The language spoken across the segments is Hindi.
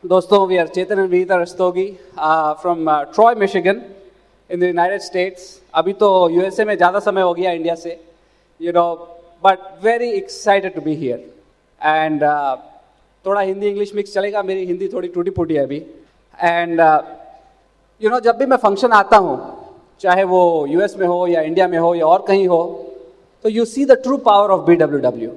दोस्तों, we are Chetan and Vinita Rastogi from Troy, Michigan, in the United States. अभी तो USA में ज़्यादा समय हो गया इंडिया से, but very excited to be here. And थोड़ा हिंदी इंग्लिश मिक्स चलेगा, मेरी हिंदी थोड़ी टूटी फूटी है अभी. And जब भी मैं फंक्शन आता हूँ, चाहे वो US में हो या इंडिया में हो या और कहीं हो, तो you see the true power of BWW.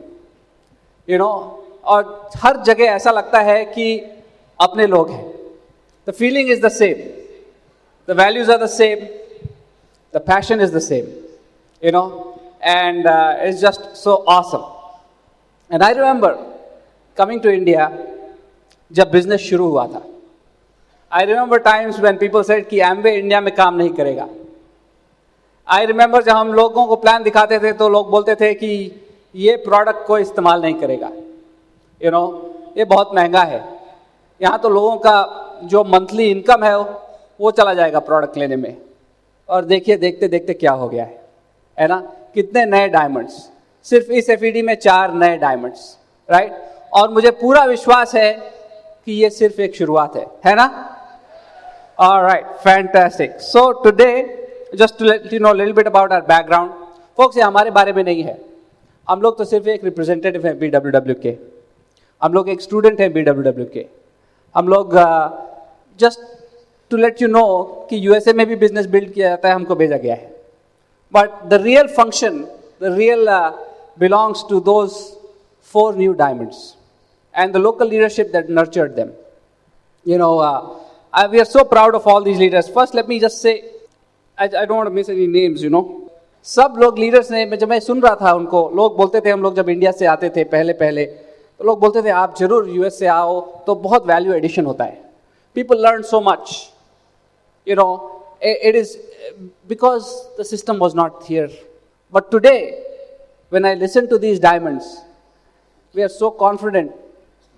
और हर जगह ऐसा लगता है कि अपने लोग हैं. The feeling is the same, the values are the same, the passion is the same, and it's just so awesome. And I remember coming to India जब business शुरू हुआ था. I remember times when people said कि Amway इंडिया में काम नहीं करेगा. I remember जब हम लोगों को प्लान दिखाते थे तो लोग बोलते थे कि ये प्रोडक्ट को इस्तेमाल नहीं करेगा, ये बहुत महंगा है, यहाँ तो लोगों का जो मंथली इनकम है वो चला जाएगा प्रोडक्ट लेने में. और देखिए देखते देखते क्या हो गया है ना, कितने नए डायमंड्स, सिर्फ इस एफईडी में 4 नए डायमंड्स, राइट. और मुझे पूरा विश्वास है कि ये सिर्फ एक शुरुआत है ना. Alright, fantastic. So today just to let you know little bit about our background. Folks, ये हमारे बारे में नहीं है, हम लोग तो सिर्फ एक रिप्रेजेंटेटिव हैं BWW के, हम लोग एक स्टूडेंट हैं BWW के. हम लोग just to let you know कि USA में भी बिजनेस बिल्ड किया जाता है, हमको भेजा गया है. But the real function, the real belongs to those 4 new diamonds and the local leadership that nurtured them. We are so proud of all these leaders. First, let me just say, I don't want to miss any names, सब लोग लीडर्स ने, जब मैं सुन रहा था उनको, लोग बोलते थे, हम लोग जब इंडिया से आते थे पहले तो लोग बोलते थे आप जरूर US से आओ तो बहुत वैल्यू एडिशन होता है. People learn so much, it is because the system was not here. But today, when I listen to these diamonds, we are so confident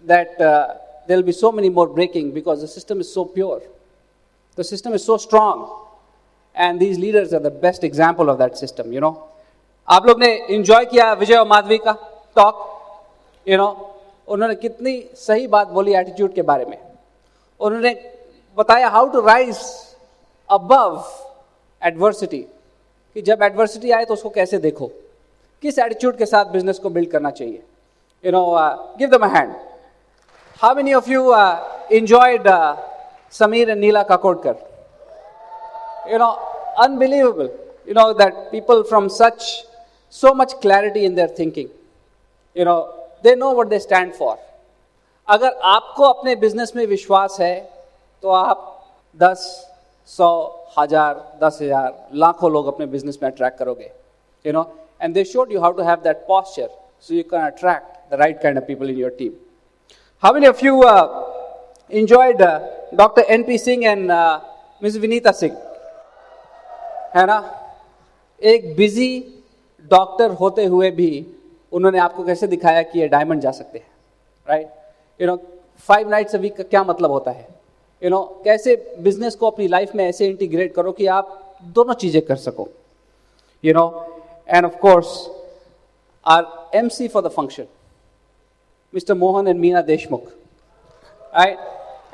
that there will be so many more breaking because the system is so pure. The system is so strong. And these leaders are the best example of that system, आप लोग ने enjoy किया विजय और माधवी का talk, उन्होंने कितनी सही बात बोली एटीट्यूड के बारे में. उन्होंने बताया how to rise above adversity, कि जब एडवर्सिटी आए तो उसको कैसे देखो, किस एटीट्यूड के साथ बिजनेस को बिल्ड करना चाहिए. Give them a hand. How many of you enjoyed Sameer and Neela Kakodkar? Unbelievable, that people from so much clarity in their thinking, they know what they stand for. अगर आपको अपने बिजनेस में विश्वास है तो आप 10, 100, 1000, 10,000, लाखों लोग अपने बिजनेस में अट्रैक्ट करोगे, and they showed you how to have that posture so you can attract the right kind of people in your team. How many of you enjoyed Dr. NP Singh and Ms. Vinita Singh? है ना, एक बिजी डॉक्टर होते हुए भी उन्होंने आपको कैसे दिखाया कि ये डायमंड जा सकते हैं, राइट. 5 nights a week का क्या मतलब होता है, कैसे बिजनेस को अपनी लाइफ में ऐसे इंटीग्रेट करो कि आप दोनों चीजें कर सको, and of course our MC for the function, mister Mohan and Meena Deshmukh, right.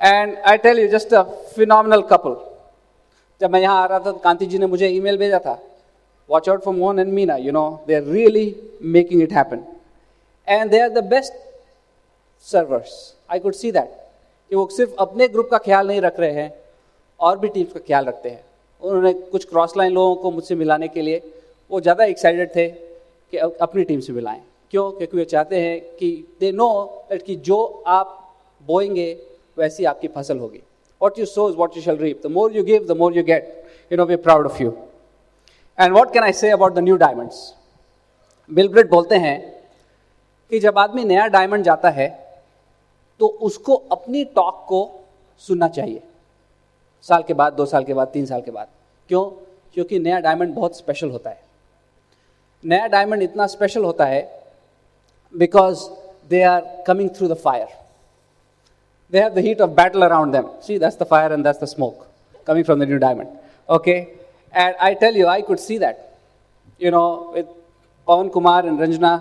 And I tell you, just a phenomenal couple. जब मैं यहाँ आ रहा था तो कांति जी ने मुझे ईमेल भेजा था, watch out for Mohan and Meena, they are really making it happen. And they are the best servers. I could see that. कि वो सिर्फ अपने ग्रुप का ख्याल नहीं रख रहे हैं, और भी टीम्स का ख्याल रखते हैं. उन्होंने कुछ क्रॉस लाइन लोगों को मुझसे मिलाने के लिए वो ज़्यादा एक्साइटेड थे कि अपनी टीम से मिलाएं. क्यों? क्योंकि वे चाहते हैं कि दे नो दैट कि जो आप बोएंगे वैसी आपकी फसल होगी. What you sow is what you shall reap. The more you give, the more you get. We're proud of you. And what can I say about the new diamonds? Bill great बोलते हैं कि जब आदमी नया डायमंड जाता है तो उसको अपनी टॉक को सुनना चाहिए, साल के बाद, 2 साल के बाद, 3 साल के बाद. क्यों? क्योंकि नया डायमंड बहुत स्पेशल होता है. नया डायमंड इतना स्पेशल होता है because they are coming through the fire. They have the heat of battle around them. See, that's the fire and that's the smoke coming from the new diamond. Okay? And I tell you, I could see that. With Pawan Kumar and Ranjana,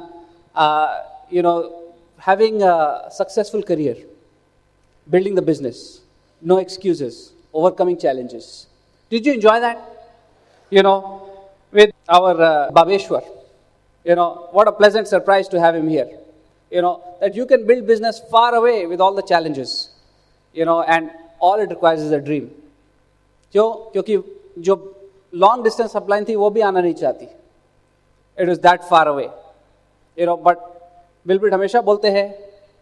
having a successful career. building the business, no excuses, overcoming challenges. Did you enjoy that? With our Bhaveshwar, what a pleasant surprise to have him here. That you can build business far away with all the challenges, and all it requires is a dream. क्यों? क्योंकि जो long distance upline थी वो भी आना नहीं चाहती. It was that far away. But Bilbit हमेशा बोलते हैं,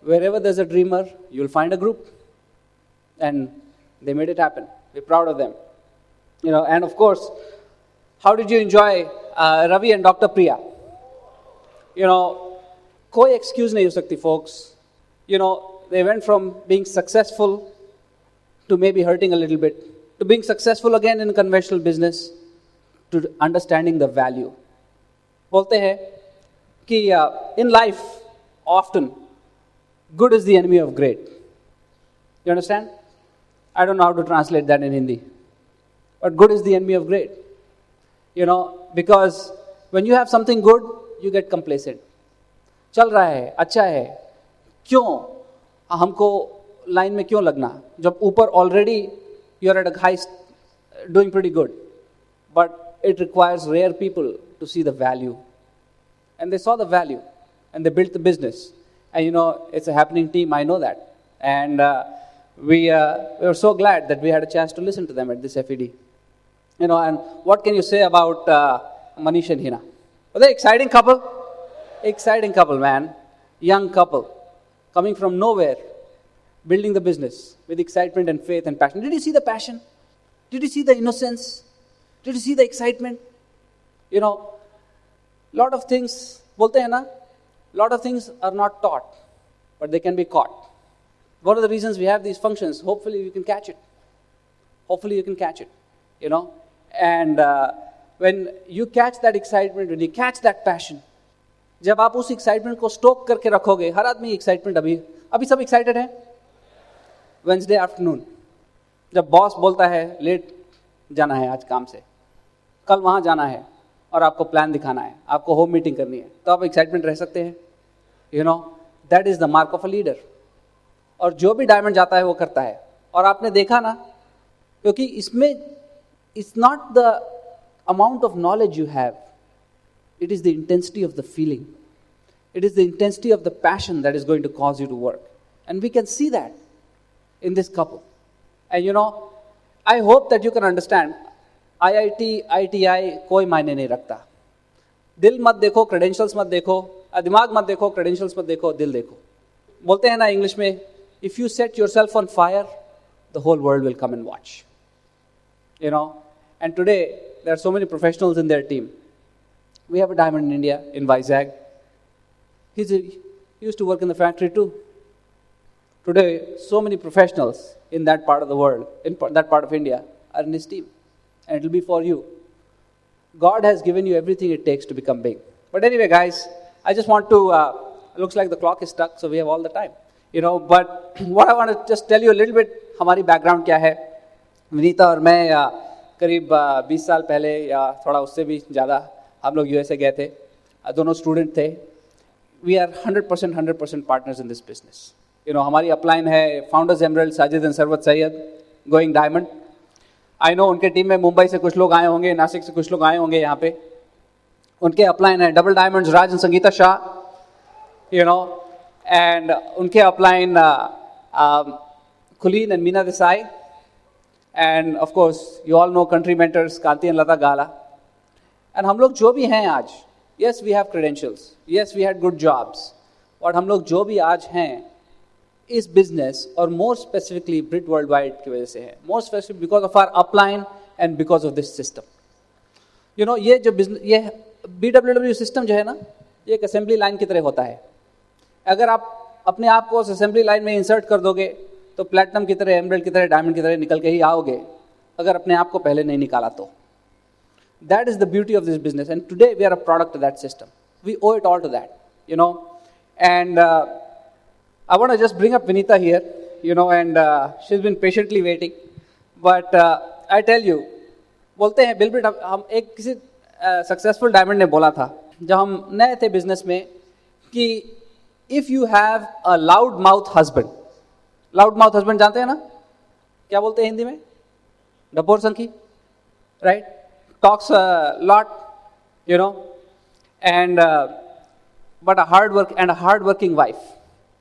wherever there's a dreamer, you'll find a group. And they made it happen. We're proud of them. And of course, how did you enjoy Ravi and Dr. Priya? कोई excuse नहीं हो सकती, folks. They went from being successful to maybe hurting a little bit, to being successful again in conventional business, to understanding the value. बोलते हैं कि in life, often, good is the enemy of great. You understand? I don't know how to translate that in Hindi. But good is the enemy of great. Because when you have something good, you get complacent. चल रहा है, अच्छा है, क्यों हमको लाइन में क्यों लगना जब ऊपर already you're at a high, doing pretty good. But it requires rare people to see the value. And they saw the value and they built the business. And it's a happening team, I know that. And we were so glad that we had a chance to listen to them at this FED. And what can you say about Manish and Hina? Were they exciting couple? Exciting couple, man. Young couple. Coming from nowhere. Building the business with excitement and faith and passion. Did you see the passion? Did you see the innocence? Did you see the excitement? Lot of things, bolte hai na? Lot of things are not taught, but they can be caught. One of the reasons we have these functions, hopefully you can catch it. Hopefully you can catch it, And when you catch that excitement, when you catch that passion, जब आप उस एक्साइटमेंट को स्टोक करके रखोगे, हर आदमी एक्साइटमेंट अभी सब एक्साइटेड है. वेंसडे आफ्टरनून जब बॉस बोलता है लेट जाना है आज काम से, कल वहाँ जाना है और आपको प्लान दिखाना है, आपको होम मीटिंग करनी है, तो आप एक्साइटमेंट रह सकते हैं. That is the mark of a leader. और जो भी डायमंड जाता है वो करता है. और आपने देखा ना, क्योंकि इसमें it's not the amount of knowledge you have, it is the intensity of the feeling. It is the intensity of the passion that is going to cause you to work. And we can see that in this couple. And I hope that you can understand, IIT, ITI कोई मायने नहीं रखता. दिल मत देखो, credentials मत देखो, दिमाग मत देखो, credentials मत देखो, दिल देखो. बोलते हैं ना इंग्लिश में, if you set yourself on fire, the whole world will come and watch. And today, there are so many professionals in their team. We have a diamond in India, in Vizag. He used to work in the factory too. Today, so many professionals in that part of the world, in that part of India, are in his team. And it will be for you. God has given you everything it takes to become big. But anyway, guys, I just want to, looks like the clock is stuck, so we have all the time. But what I want to just tell you a little bit, हमारी background क्या है. विनीता और मैं करीब 20 साल पहले या थोड़ा उससे भी ज़्यादा हम लोग यूएसए गए थे. दोनों स्टूडेंट थे. We are 100% partners in this business. हमारी अपलाइन है founders emerald, Sajid and Sarwat Syed, going diamond. I know उनके टीम में मुंबई से कुछ लोग आए होंगे, नासिक से कुछ लोग आए होंगे यहाँ पे. उनके अपलाइन है double diamonds, Raj and Sangeeta Shah, and उनके अपलाइन कुलीन and Meena Desai, and of course you all know country mentors Kanti and Lata gala. And हम लोग जो भी हैं आज, yes we have credentials, yes we had good jobs, और हम लोग जो भी आज हैं इस business और more specifically Brit Worldwide की वजह से है. More specifically because of our upline and because of this system. ये जो business, ये BWW system जो है ना, ये एक assembly line की तरह होता है. अगर आप अपने आप को उस assembly line में insert कर दोगे तो platinum की तरह, emerald की तरह, diamond की तरह निकल के ही आओगे, अगर अपने आप को पहले नहीं निकाला तो. That is the beauty of this business, and today we are a product of that system. We owe it all to that, And I want to just bring up Vinita here, and she's been patiently waiting. But I tell you, बोलते हैं बिलबिट, हम एक किसी सक्सेसफुल डायमंड ने बोला था जब हम नए थे बिजनेस में कि if you have a loud mouth husband loud mouth husband जानते हैं ना, क्या बोलते हैं हिंदी में? डब्बोर संखी, right? Talks lot, you know, and but a hard working wife.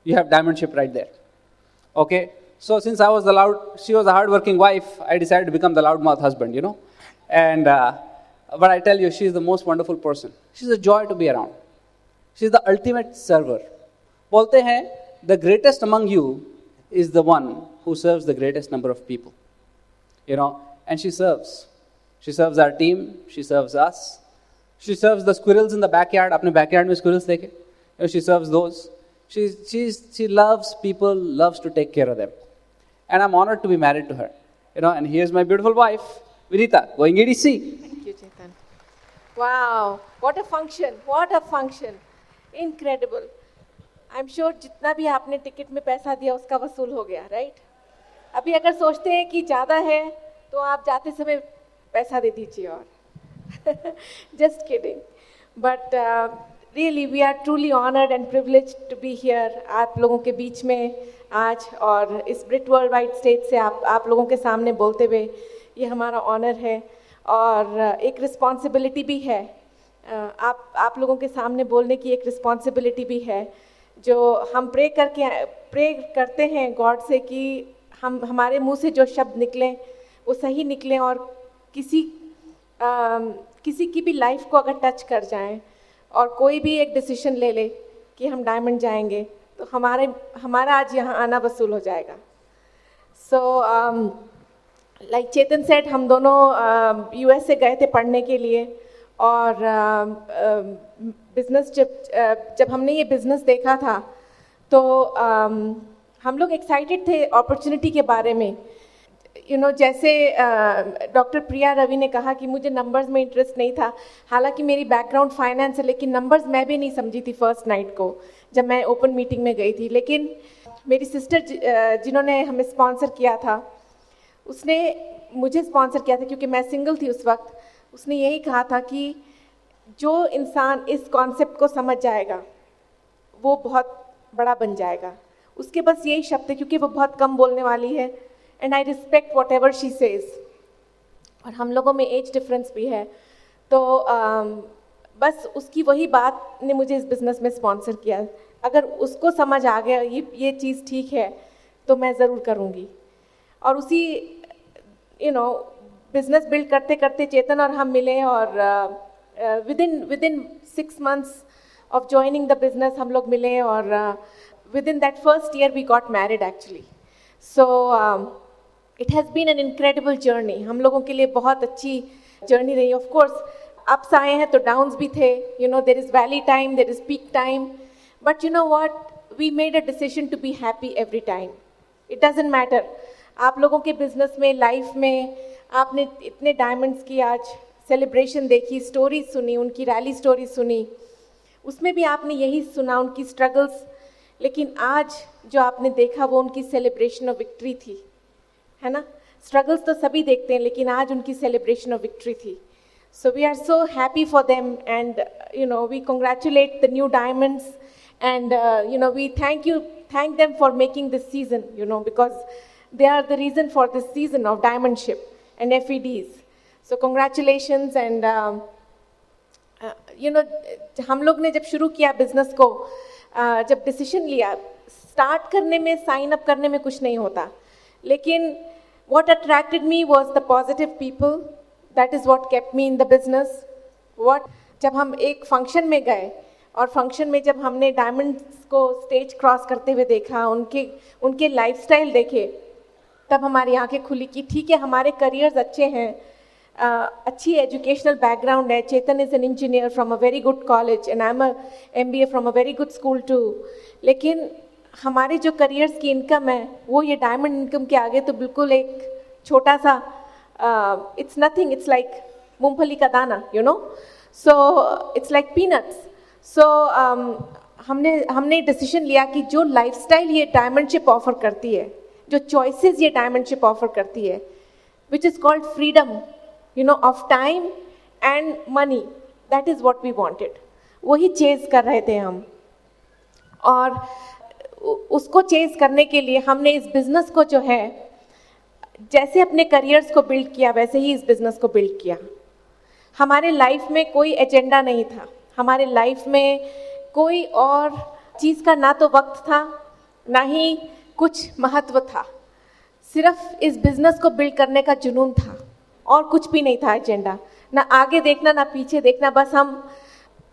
You have diamondship right there. Okay, so since she was a hard working wife, I decided to become the loudmouth husband, you know. And but I tell you, she is the most wonderful person. She's a joy to be around. She's the ultimate server. बोलते हैं, the greatest among you is the one who serves the greatest number of people, you know. And she serves our team, she serves us. She serves the squirrels in the backyard. अपने backyard में squirrels देखे? You know, she serves those. She loves people, loves to take care of them. And I'm honored to be married to her. You know, and here's my beautiful wife, Vinita, going EDC. Thank you, Chetan. Wow, what a function, what a function. Incredible. I'm sure जितना भी आपने टिकट में पैसा दिया उसका वसूल हो गया, right? अभी अगर सोचते हैं कि ज़्यादा है तो आप जाते समय पैसा दे दीजिए और just kidding. But really we are truly honored and privileged to be here आप लोगों के बीच में आज, और इस ब्रिट वर्ल्ड वाइड स्टेज से आप लोगों के सामने बोलते हुए ये हमारा ऑनर है और एक रिस्पॉन्सिबिलिटी भी है। आप लोगों के सामने बोलने की एक रिस्पॉन्सिबिलिटी भी है जो हम प्रे करते हैं गॉड से कि हमारे मुंह से जो शब्द निकलें वो सही निकलें और किसी की भी लाइफ को अगर टच कर जाएं और कोई भी एक डिसीजन ले ले कि हम डायमंड जाएंगे तो हमारा आज यहाँ आना वसूल हो जाएगा। सो लाइक चेतन सेड, हम दोनों यूएस से गए थे पढ़ने के लिए और बिजनेस जब हमने ये बिज़नेस देखा था तो हम लोग एक्साइटेड थे अपॉर्चुनिटी के बारे में। यू नो, जैसे डॉक्टर प्रिया रवि ने कहा कि मुझे नंबर्स में इंटरेस्ट नहीं था, हालांकि मेरी बैकग्राउंड फाइनेंस है, लेकिन नंबर्स मैं भी नहीं समझी थी फर्स्ट नाइट को जब मैं ओपन मीटिंग में गई थी। लेकिन मेरी सिस्टर जिन्होंने हमें स्पॉन्सर किया था, उसने मुझे स्पॉन्सर किया था क्योंकि मैं सिंगल थी उस वक्त। उसने यही कहा था कि जो इंसान इस कॉन्सेप्ट को समझ जाएगा वो बहुत बड़ा बन जाएगा। उसके बस यही शब्द है क्योंकि वो बहुत कम बोलने वाली है and I respect what ever she says. और हम लोगों में एज डिफरेंस भी है, तो बस उसकी वही बात ने मुझे इस बिज़नेस में स्पॉन्सर किया। अगर उसको समझ आ गया ये चीज़ ठीक है तो मैं ज़रूर करूँगी। और उसी बिज़नेस बिल्ड करते करते चेतन और हम मिले और within 6 months of joining the business हम लोग मिले और within that first year we got married actually. So it has been an incredible journey. हम लोगों के लिए बहुत अच्छी जर्नी रही। Of course ups आए हैं तो downs भी थे, there is valley time, there is peak time, but you know what, we made a decision to be happy every time. It doesn't matter आप लोगों के बिजनेस में, लाइफ में आपने इतने डायमंड्स की आज सेलिब्रेशन देखी, स्टोरीज सुनी, उनकी रैली स्टोरी सुनी, उसमें भी आपने यही सुना उनकी स्ट्रगल्स, लेकिन आज जो आपने देखा वो उनकी सेलिब्रेशन ऑफ विक्ट्री थी, है ना। स्ट्रगल्स तो सभी देखते हैं लेकिन आज उनकी सेलिब्रेशन ऑफ विक्ट्री थी। So we are so happy for them and we congratulate the new diamonds and we thank them for making this season, because they are the reason for this season of diamondship and FEDs. So congratulations and हम लोग ने जब शुरू किया बिजनेस को, जब डिसीजन लिया, स्टार्ट करने में, साइन अप करने में कुछ नहीं होता, लेकिन what attracted me was the positive people. That is what kept me in the business. जब हम एक फंक्शन में गए और फंक्शन में जब हमने डायमंड्स को स्टेज क्रॉस करते हुए देखा, उनके लाइफस्टाइल देखे, तब हमारी आंखें खुली कि ठीक है, हमारे करियर्स अच्छे हैं, अच्छी एजुकेशनल बैकग्राउंड है। Chetan is an engineer from a very good college and I am a MBA from a very good school too, लेकिन हमारे जो करियर्स की इनकम है वो ये डायमंड इनकम के आगे तो बिल्कुल एक छोटा सा, इट्स नथिंग, इट्स लाइक मूंगफली का दाना, सो इट्स लाइक पीनट्स। सो हमने डिसीजन लिया कि जो लाइफस्टाइल ये डायमंडशिप ऑफर करती है, जो चॉइसेस ये डायमंडशिप ऑफर करती है, which is called freedom of time and money, that is what we wanted. वही चेज कर रहे थे हम, और उसको चेज करने के लिए हमने इस बिजनेस को जो है, जैसे अपने करियर्स को बिल्ड किया वैसे ही इस बिजनेस को बिल्ड किया। हमारे लाइफ में कोई एजेंडा नहीं था, हमारे लाइफ में कोई और चीज़ का ना तो वक्त था ना ही कुछ महत्व था, सिर्फ इस बिजनेस को बिल्ड करने का जुनून था और कुछ भी नहीं था एजेंडा, ना आगे देखना ना पीछे देखना, बस हम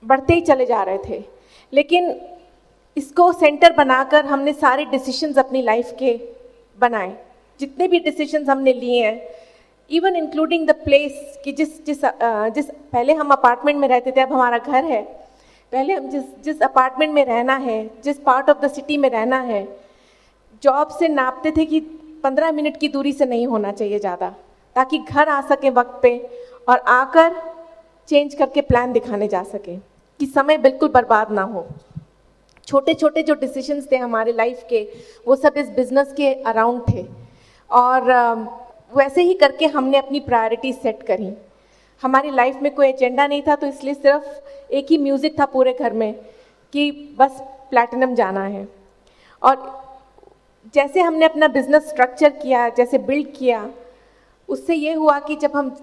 बढ़ते ही चले जा रहे थे। लेकिन इसको सेंटर बनाकर हमने सारे डिसीजंस अपनी लाइफ के बनाए, जितने भी डिसीजंस हमने लिए हैं, इवन इंक्लूडिंग द प्लेस कि जिस पहले हम अपार्टमेंट में रहते थे, अब हमारा घर है। पहले हम जिस अपार्टमेंट में रहना है, जिस पार्ट ऑफ द सिटी में रहना है, जॉब से नापते थे कि 15 मिनट की दूरी से नहीं होना चाहिए ज़्यादा, ताकि घर आ सके वक्त पे और आकर चेंज करके प्लान दिखाने जा सके, कि समय बिल्कुल बर्बाद ना हो। छोटे छोटे जो डिसीजंस थे हमारे लाइफ के, वो सब इस बिजनेस के अराउंड थे और वैसे ही करके हमने अपनी प्रायोरिटी सेट करी। हमारी लाइफ में कोई एजेंडा नहीं था, तो इसलिए सिर्फ एक ही म्यूज़िक था पूरे घर में कि बस प्लैटिनम जाना है। और जैसे हमने अपना बिजनेस स्ट्रक्चर किया, जैसे बिल्ड किया, उससे ये हुआ कि जब हम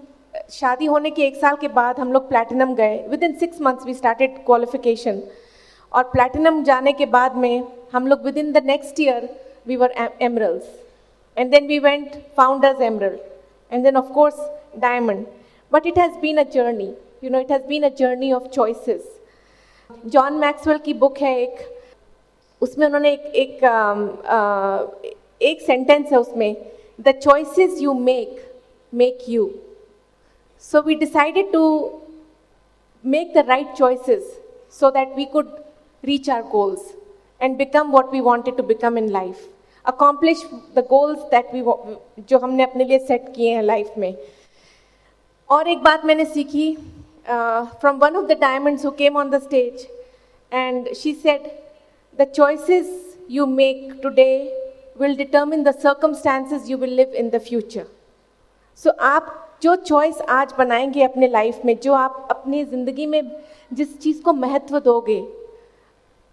शादी होने के 1 साल के बाद हम लोग प्लैटिनम गए। Within 6 months we started qualification, और प्लैटिनम जाने के बाद में हम लोग within the next year we were emeralds, and then we went founders emerald, and then of course diamond. But it has been a journey, you know, it has been a journey of choices. John Maxwell की बुक है एक, उसमें उन्होंने एक सेंटेंस है उसमें, the choices you make you. So we decided to make the right choices so that we could reach our goals and become what we wanted to become in life, accomplish the goals that जो हमने अपने लिए सेट किए हैं लाइफ में। और एक बात मैंने सीखी from one of the diamonds who came on the stage, and she said, the choices you make today will determine the circumstances you will live in the future. So आप जो चॉइस आज बनाएंगे अपने लाइफ में, जो आप अपनी ज़िंदगी में जिस चीज़ को महत्व दोगे,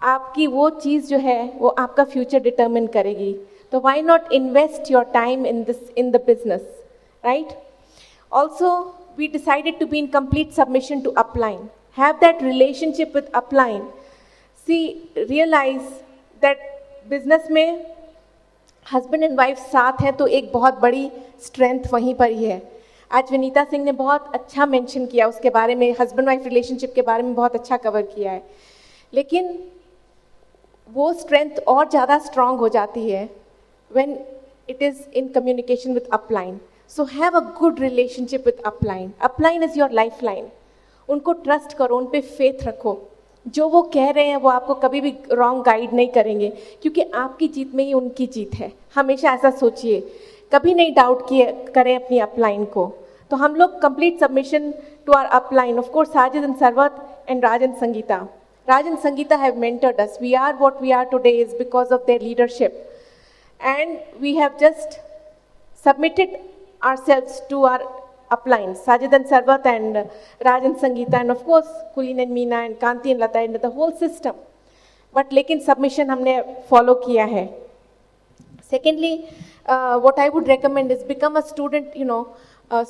आपकी वो चीज़ जो है वो आपका फ्यूचर डिटर्मिन करेगी। तो why not invest your time in the business, right? Also we decided to be in complete submission to upline, have that relationship with upline. See, realize that business में हस्बैंड एंड वाइफ साथ हैं तो एक बहुत बड़ी स्ट्रेंथ वहीं पर ही है। आज विनीता सिंह ने बहुत अच्छा मेंशन किया उसके बारे में, हस्बैंड वाइफ रिलेशनशिप के बारे में बहुत अच्छा कवर किया है। लेकिन वो स्ट्रेंथ और ज़्यादा स्ट्रांग हो जाती है when it is in communication with upline. So have a good relationship with upline. Upline is your life line. उनको ट्रस्ट करो, उन पर फेथ रखो। जो वो कह रहे हैं वो आपको कभी भी रॉन्ग गाइड नहीं करेंगे, क्योंकि आपकी जीत में ही उनकी जीत है। हमेशा ऐसा सोचिए, कभी नहीं डाउट करें अपनी अपलाइन को। तो हम लोग complete submission to our upline, of course Sajid and Sarwat and Raj and Sangeeta. Raj and Sangeeta have mentored us. We are what we are today is because of their leadership. And we have just submitted ourselves to our uplines, Sajid and Sarvat and Raj and Sangeeta, and of course Kulin and Meena and Kanti and Lata and the whole system. But लेकिन submission हमने follow किया है. Secondly, what I would recommend is become a student,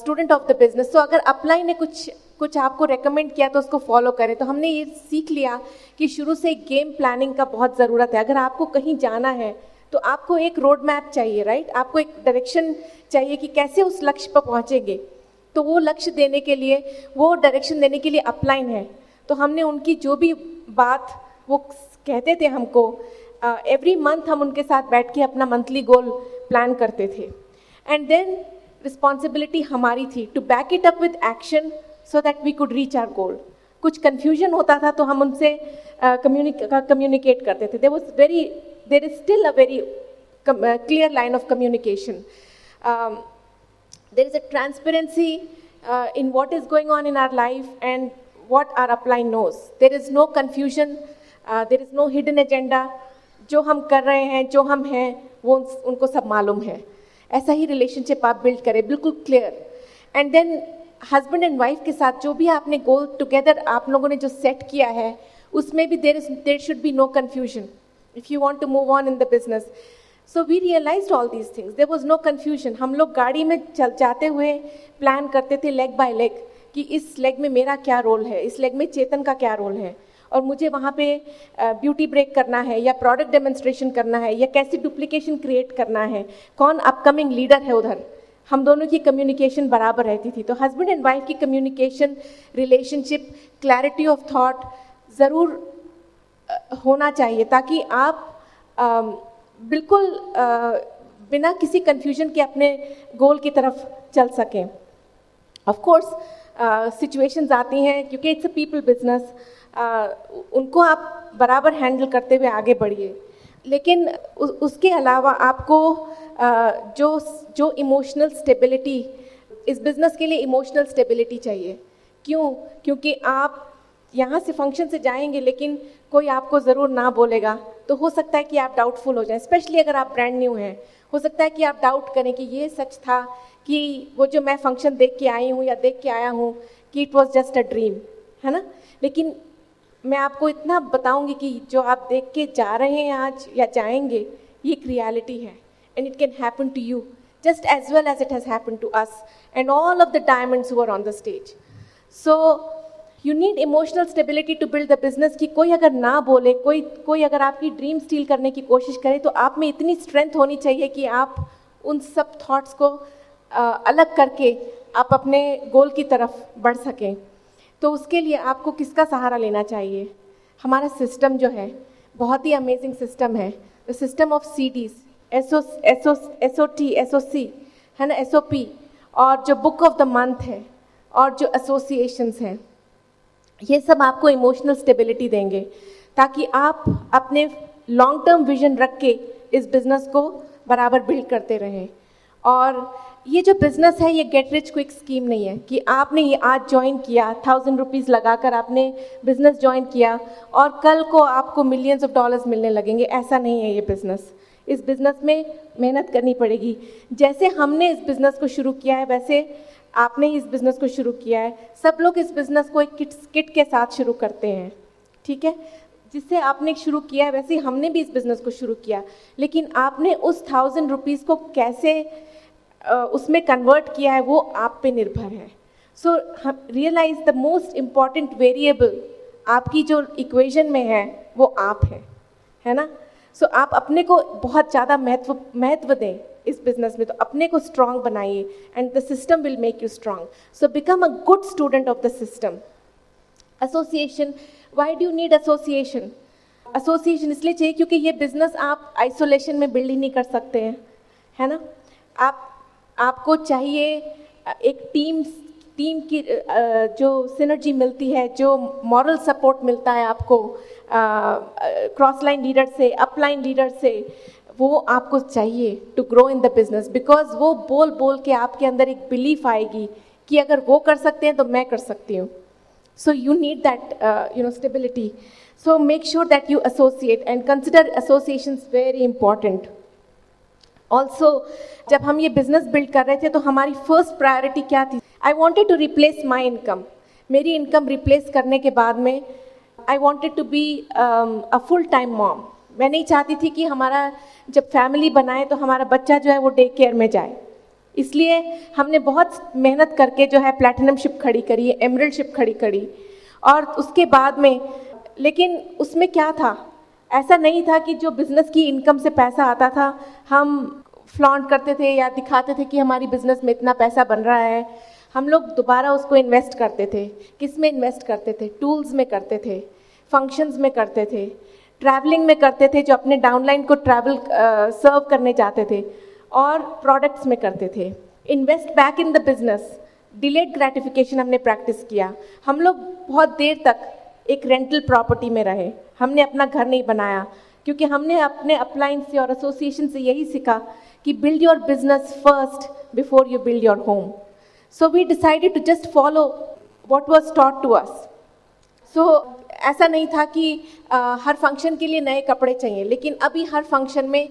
student of the business. So अगर अपलाइन ने कुछ आपको रेकमेंड किया तो उसको फॉलो करें. तो हमने ये सीख लिया कि शुरू से गेम प्लानिंग का बहुत ज़रूरत है. अगर आपको कहीं जाना है तो आपको एक रोड मैप चाहिए, राइट? आपको एक डायरेक्शन चाहिए कि कैसे उस लक्ष्य पर पहुँचेंगे. तो वो लक्ष्य देने के लिए, वो डायरेक्शन देने के लिए अपलाइन है. तो हमने उनकी जो भी बात वो कहते थे हमको, एवरी मंथ हम उनके साथ बैठ के अपना मंथली गोल प्लान करते थे. एंड देन रिस्पॉन्सिबिलिटी हमारी थी to back it up with action so that we could reach our goal. कुछ confusion होता था तो हम उनसे communicate करते थे. There is still a very clear line of communication. There is a transparency in what is going on in our life and what our upline knows. There is no confusion, there is no hidden agenda. जो हम कर रहे हैं, जो हम हैं, वो उनको सब मालूम है. ऐसा ही relationship आप build करें, बिल्कुल clear. And then husband and wife के साथ जो भी आपने गोल टुगेदर आप लोगों ने जो सेट किया है, उसमें भी there should be no confusion. if you want to move on in the business. So we realized all these things. There was no confusion. हम लोग गाड़ी में जाते हुए प्लान करते थे लेग बाय लेग कि इस लेग में मेरा क्या रोल है, इस लेग में चेतन का क्या रोल है, और मुझे वहाँ पे ब्यूटी ब्रेक करना है या प्रोडक्ट डेमोन्स्ट्रेशन करना है या कैसे डुप्लीकेशन क्रिएट करना है, कौन अपकमिंग लीडर है उधर. हम दोनों की कम्युनिकेशन बराबर रहती थी. तो हस्बैंड एंड वाइफ की communication, relationship, clarity of thought ज़रूर होना चाहिए ताकि आप बिल्कुल बिना किसी कन्फ्यूजन के अपने गोल की तरफ चल सकें. ऑफ कोर्स सिचुएशंस आती हैं क्योंकि इट्स अ पीपल बिजनेस, उनको आप बराबर हैंडल करते हुए आगे बढ़िए. लेकिन उसके अलावा आपको जो इमोशनल स्टेबिलिटी, इस बिज़नेस के लिए इमोशनल स्टेबिलिटी चाहिए. क्यों? क्योंकि आप यहाँ से फंक्शन से जाएंगे लेकिन कोई आपको ज़रूर ना बोलेगा, तो हो सकता है कि आप डाउटफुल हो जाएं. स्पेशली अगर आप ब्रांड न्यू हैं, हो सकता है कि आप डाउट करें कि ये सच था कि वो जो मैं फंक्शन देख के आई हूँ या देख के आया हूँ कि it was just a dream, है ना. लेकिन मैं आपको इतना बताऊंगी कि जो आप देख के जा रहे हैं आज या जाएंगे, ये एक रियलिटी है and it can happen to you just as well as it has happened to us and all of the diamonds who are on the stage. So you need emotional stability to build the business कि कोई अगर ना बोले, कोई अगर आपकी ड्रीम स्टील करने की कोशिश करे, तो आप में इतनी स्ट्रेंथ होनी चाहिए कि आप उन सब थॉट्स को अलग करके आप अपने गोल की तरफ बढ़ सकें. तो उसके लिए आपको किसका सहारा लेना चाहिए? हमारा सिस्टम जो है बहुत ही अमेजिंग सिस्टम है. The system of CDs, SOT, SOC है ना, SOP, और जो बुक ऑफ द मंथ है और जो एसोसिएशंस हैं, ये सब आपको इमोशनल स्टेबिलिटी देंगे ताकि आप अपने लॉन्ग टर्म विजन रख के इस बिज़नेस को बराबर बिल्ड करते रहें. और ये जो बिज़नेस है ये गेट रिच क्विक स्कीम नहीं है कि आपने ये आज ज्वाइन किया, 1000 रुपीज़ लगाकर आपने बिज़नेस ज्वाइन किया और कल को आपको मिलियंस ऑफ डॉलर्स मिलने लगेंगे. ऐसा नहीं है ये बिज़नेस. इस बिज़नेस में मेहनत करनी पड़ेगी. जैसे हमने इस बिज़नेस को शुरू किया है वैसे आपने इस बिज़नेस को शुरू किया है. सब लोग इस बिज़नेस को एक किट के साथ शुरू करते हैं, ठीक है. जिससे आपने शुरू किया है वैसे हमने भी इस बिज़नेस को शुरू किया, लेकिन आपने उस 1000 रुपीज़ को कैसे उसमें कन्वर्ट किया है वो आप पे निर्भर है. So realise the most important variable आपकी जो इक्वेशन में है वो आप है ना. सो आप अपने को बहुत ज़्यादा महत्व दें इस बिज़नेस में, तो अपने को स्ट्रांग बनाइए and the system will make you strong. So become a good student of the system. Association, why do you need association? Association इसलिए चाहिए क्योंकि ये बिज़नेस आप आइसोलेशन में बिल्ड ही नहीं कर सकते हैं, है ना. आपको चाहिए एक टीम की जो सिनर्जी मिलती है, जो मॉरल सपोर्ट मिलता है आपको क्रॉस लाइन लीडर से, अप लाइन लीडर से, वो आपको चाहिए to grow in the business. Because वो बोल के आपके अंदर एक बिलीफ आएगी कि अगर वो कर सकते हैं तो मैं कर सकती हूँ. So you need that stability. So make sure that you associate and consider associations very important. Also जब हम ये बिजनेस बिल्ड कर रहे थे तो हमारी फर्स्ट प्रायोरिटी क्या थी? I wanted to replace my income. मेरी इनकम रिप्लेस करने के बाद में I wanted to be a full time mom. मैं नहीं चाहती थी कि हमारा जब फैमिली बनाए तो हमारा बच्चा जो है वो डे केयर में जाए. इसलिए हमने बहुत मेहनत करके जो है प्लैटिनम शिप खड़ी करी, एमरल्ड शिप खड़ी करी. और उसके बाद में, लेकिन उसमें क्या था, ऐसा नहीं था कि जो बिज़नेस की इनकम से पैसा आता था हम फ्लॉन्ट करते थे या दिखाते थे कि हमारी बिज़नेस में इतना पैसा बन रहा है. हम लोग दोबारा उसको इन्वेस्ट करते थे. किस में इन्वेस्ट करते थे? टूल्स में करते थे, फंक्शंस में करते थे, ट्रैवलिंग में करते थे, जो अपने डाउनलाइन को ट्रैवल सर्व करने जाते थे, और प्रोडक्ट्स में करते थे. Invest back in the business. Delayed gratification हमने प्रैक्टिस किया. हम लोग बहुत देर तक एक रेंटल प्रॉपर्टी में रहे. हमने अपना घर नहीं बनाया क्योंकि हमने अपने अपलाइन से और एसोसिएशन से यही सीखा कि build your business first before you build your home. So we decided to just follow what was taught to us. So ऐसा नहीं था कि हर फंक्शन के लिए नए कपड़े चाहिए, लेकिन अभी हर फंक्शन में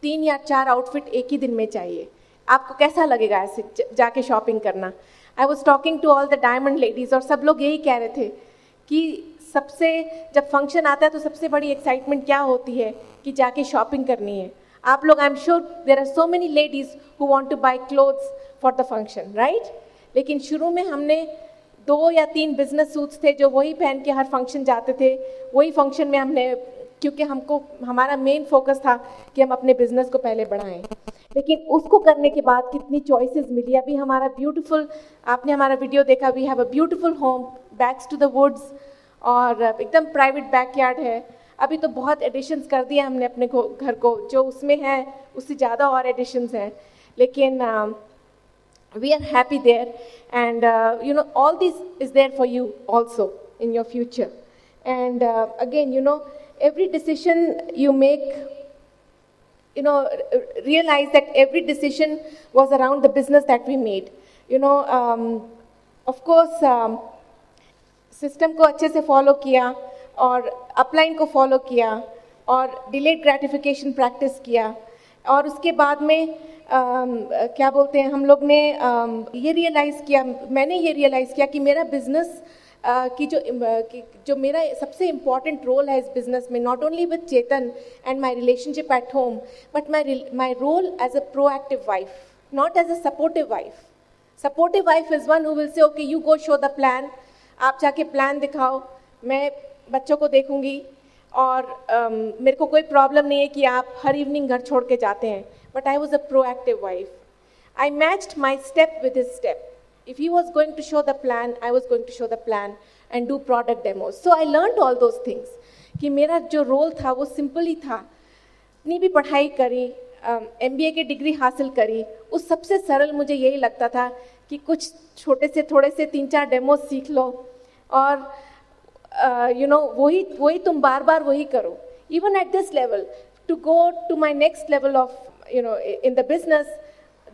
3 या 4 आउटफिट एक ही दिन में चाहिए. आपको कैसा लगेगा ऐसे जाके शॉपिंग करना? I was talking to all the diamond ladies और सब लोग यही कह रहे थे कि सबसे जब फंक्शन आता है तो सबसे बड़ी एक्साइटमेंट क्या होती है कि जाके शॉपिंग करनी है. आप लोग, I am sure there are so many ladies who want to buy clothes for the function, right? लेकिन शुरू में हमने 2 या 3 बिजनेस सूट्स थे जो वही पहन के हर फंक्शन जाते थे. वही फंक्शन में हमने, क्योंकि हमारा मेन फोकस था कि हम अपने बिजनेस को पहले बढ़ाएं. लेकिन उसको करने के बाद कितनी चॉइसेस मिली. अभी हमारा ब्यूटीफुल, आपने हमारा वीडियो देखा, we have a beautiful home backs to the woods और एकदम प्राइवेट बैकयार्ड है. अभी तो बहुत एडिशंस कर दिए हमने अपने घर को, जो उसमें है उससे ज़्यादा और एडिशंस हैं. लेकिन we are happy there, and all this is there for you also in your future. And again, every decision you make, realize that every decision was around the business that we made. Of course, system को अच्छे से फॉलो किया और अपलाइन को फॉलो किया और डिलेड ग्रेटिफिकेशन प्रैक्टिस किया. और उसके बाद में क्या बोलते हैं, हम लोग ने ये रियलाइज़ किया, मैंने ये रियलाइज़ किया कि मेरा बिजनेस की जो मेरा सबसे इम्पॉर्टेंट रोल है इस बिजनेस में, not only with Chetan and my relationship at home, but my role as a proactive wife, not as a supportive wife. Supportive wife is one who will say okay you go show the plan, आप जाके प्लान दिखाओ, मैं बच्चों को देखूंगी और मेरे को कोई प्रॉब्लम नहीं है कि आप हर इवनिंग घर छोड़ के जाते हैं. But I was a proactive wife. I matched my step with his step. If he was going to show the plan, I was going to show the plan and do product demos. So I learned all those things. कि मेरा जो रोल था वो सिंपल ही था. इतनी भी पढ़ाई करी, MBA की डिग्री हासिल करी, उस सबसे सरल मुझे यही लगता था कि कुछ छोटे से थोड़े से 3-4 डेमोज सीख लो और वही तुम बार बार वही करो. Even at this level, to go to my next level of in the business,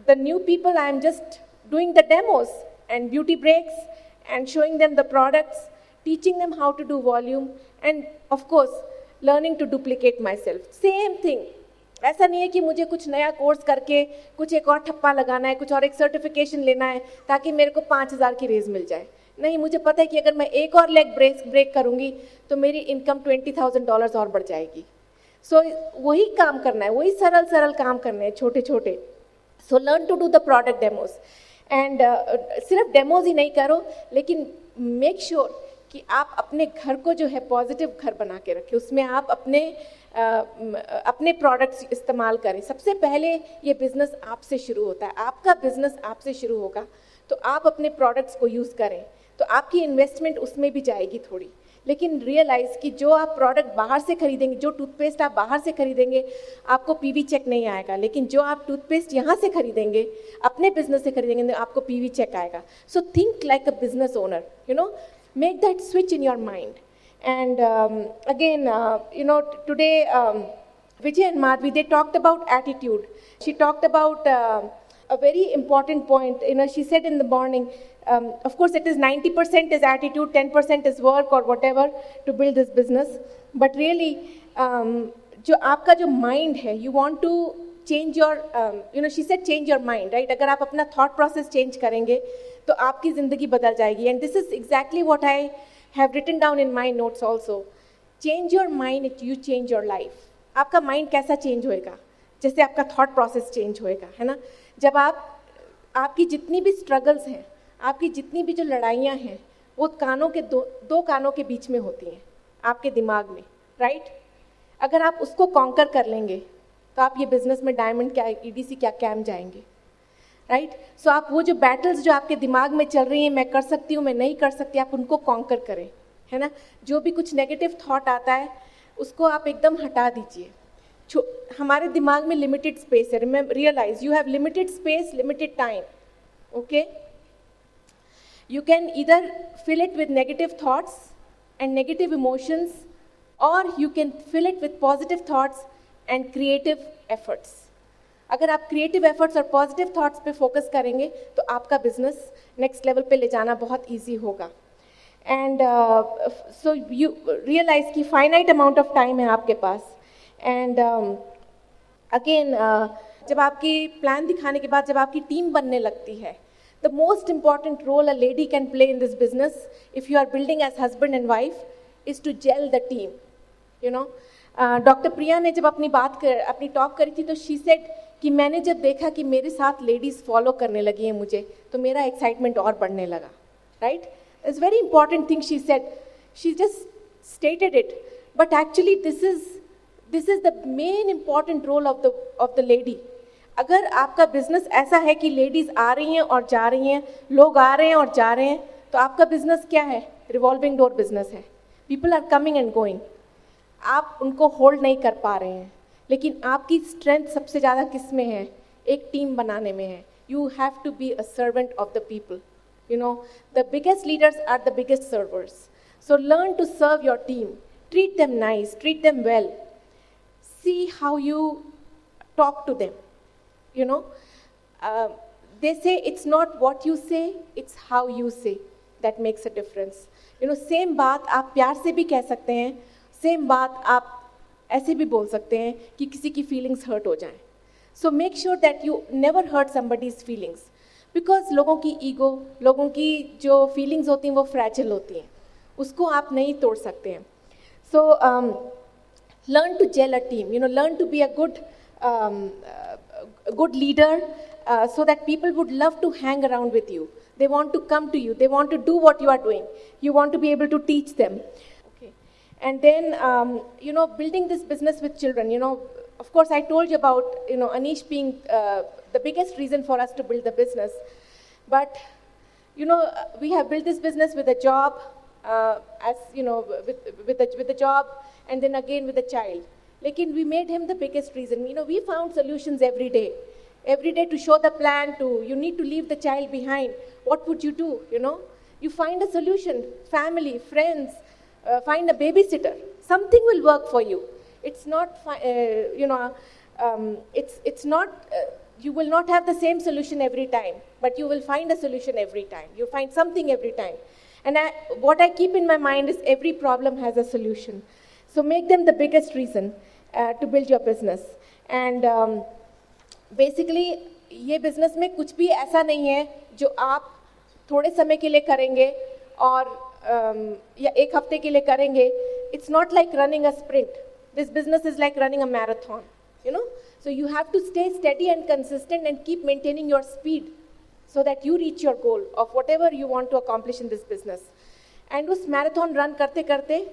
the new people, I am just doing the demos and beauty breaks and showing them the products, teaching them how to do volume, and of course learning to duplicate myself. Same thing. ऐसा नहीं है कि मुझे कुछ नया कोर्स करके कुछ एक और ठप्पा लगाना है, कुछ और एक सर्टिफिकेशन लेना है ताकि मेरे को 5,000 की रेज मिल जाए. नहीं, मुझे पता है कि अगर मैं एक और लेग ब्रेक करूंगी तो मेरी इनकम $20,000 और बढ़ जाएगी. सो वही काम करना है, वही सरल काम करने हैं, छोटे छोटे. So learn to do the product demos and सिर्फ डेमोज ही नहीं करो, लेकिन मेक श्योर कि आप अपने घर को जो है पॉजिटिव घर बना के रखें, उसमें आप अपने प्रोडक्ट्स इस्तेमाल करें. सबसे पहले ये बिज़नेस आपसे शुरू होता है, आपका बिज़नेस आपसे शुरू होगा तो आप अपने प्रोडक्ट्स को यूज़ करें, तो आपकी इन्वेस्टमेंट उसमें भी जाएगी थोड़ी. लेकिन रियलाइज़ कि जो आप प्रोडक्ट बाहर से खरीदेंगे, जो टूथपेस्ट आप बाहर से खरीदेंगे, आपको पीवी चेक नहीं आएगा. लेकिन जो आप टूथपेस्ट यहाँ से खरीदेंगे, अपने बिजनेस से खरीदेंगे, तो आपको पीवी चेक आएगा. So think like a business owner, make that switch in your mind. And again today Vijay and Madhvi, they talked about attitude. She talked about a very important point. She said in the morning, of course it is 90% is attitude, 10% is work or whatever to build this business. But really, जो आपका जो mind है, you want to change your, she said change your mind, right? अगर आप अपना thought process change करेंगे, तो आपकी ज़िंदगी बदल जाएगी. And this is exactly what I have written down in my notes also. Change your mind, you change your life. आपका माइंड कैसा चेंज होएगा? जैसे आपका थॉट प्रोसेस चेंज होएगा, है ना? जब आपकी जितनी भी स्ट्रगल्स हैं, आपकी जितनी भी जो लड़ाइयाँ हैं, वो कानों के दो कानों के बीच में होती हैं, आपके दिमाग में, राइट? अगर आप उसको कॉन्कर कर लेंगे तो आप ये बिजनेस में डायमंड क्या, EDC क्या कैम्प जाएंगे, राइट? सो आप वो जो बैटल्स जो आपके दिमाग में चल रही हैं, मैं कर सकती हूँ, मैं नहीं कर सकती, आप उनको कॉन्कर करें, है ना? जो भी कुछ नेगेटिव थॉट आता है उसको आप एकदम हटा दीजिए. हमारे दिमाग में लिमिटेड स्पेस है. Realise you have limited space, limited time. Okay, you can either fill it with negative thoughts and negative emotions, और you can fill it with positive thoughts and creative efforts. अगर आप क्रिएटिव एफर्ट्स और पॉजिटिव थॉट्स पे फोकस करेंगे तो आपका बिजनेस नेक्स्ट लेवल पे ले जाना बहुत ईजी होगा. एंड सो यू रियलाइज कि फाइनाइट अमाउंट ऑफ टाइम है आपके पास. एंड अगेन जब आपकी प्लान दिखाने के बाद जब आपकी टीम बनने लगती है, the most important role a lady can play in this business if you are building as husband and wife is to gel the team. You know, doctor Priya ने जब अपनी टॉक करी थी तो शी सेड कि मैंने जब देखा कि मेरे साथ लेडीज़ फॉलो करने लगी हैं मुझे, तो मेरा एक्साइटमेंट और बढ़ने लगा. Right, it's very important thing she said. She just stated it, but actually this is the main important role of the lady. अगर आपका बिजनेस ऐसा है कि लेडीज़ आ रही हैं और जा रही हैं, लोग आ रहे हैं और जा रहे हैं, तो आपका बिजनेस क्या है? रिवॉल्विंग डोर बिजनेस है. People are coming and going. आप उनको होल्ड नहीं कर पा रहे हैं, लेकिन आपकी स्ट्रेंथ सबसे ज़्यादा किस में है? एक टीम बनाने में है. You have to be a servant of the people. You know, the biggest leaders are the biggest servers. So learn to serve your team. Treat them nice, treat them well. See how you talk to them. You know, they say it's not what you say, it's how you say that makes a difference. You know, same बात आप प्यार से भी कह सकते हैं, same बात आप ऐसे भी बोल सकते हैं कि किसी की feelings hurt हो जाएं. So make sure that you never hurt somebody's feelings, because लोगों की ego, लोगों की जो feelings होती हैं वो fragile होती हैं, उसको आप नहीं तोड़ सकते हैं. So learn to gel a team. You know, learn to be a good leader, so that people would love to hang around with you. They want to come to you. They want to do what you are doing. You want to be able to teach them. Okay. And then, you know, building this business with children, you know, of course, I told you about, you know, Anish being the biggest reason for us to build the business. But, you know, we have built this business with a job, as, you know, with the job, and then again with a child. Lekin we made him the biggest reason. You know, we found solutions every day to show the plan to, you need to leave the child behind. What would you do? You know, you find a solution, family, friends, find a babysitter. Something will work for you. It's not, you know, it's not, you will not have the same solution every time, but you will find a solution every time. You find something every time. And what I keep in my mind is every problem has a solution. So make them the biggest reason to build your business. And basically, ये business में कुछ भी ऐसा नहीं है जो आप थोड़े समय के लिए करेंगे और या एक हफ्ते के लिए करेंगे. It's not like running a sprint. This business is like running a marathon, you know. So you have to stay steady and consistent and keep maintaining your speed so that you reach your goal of whatever you want to accomplish in this business. And उस marathon run करते करते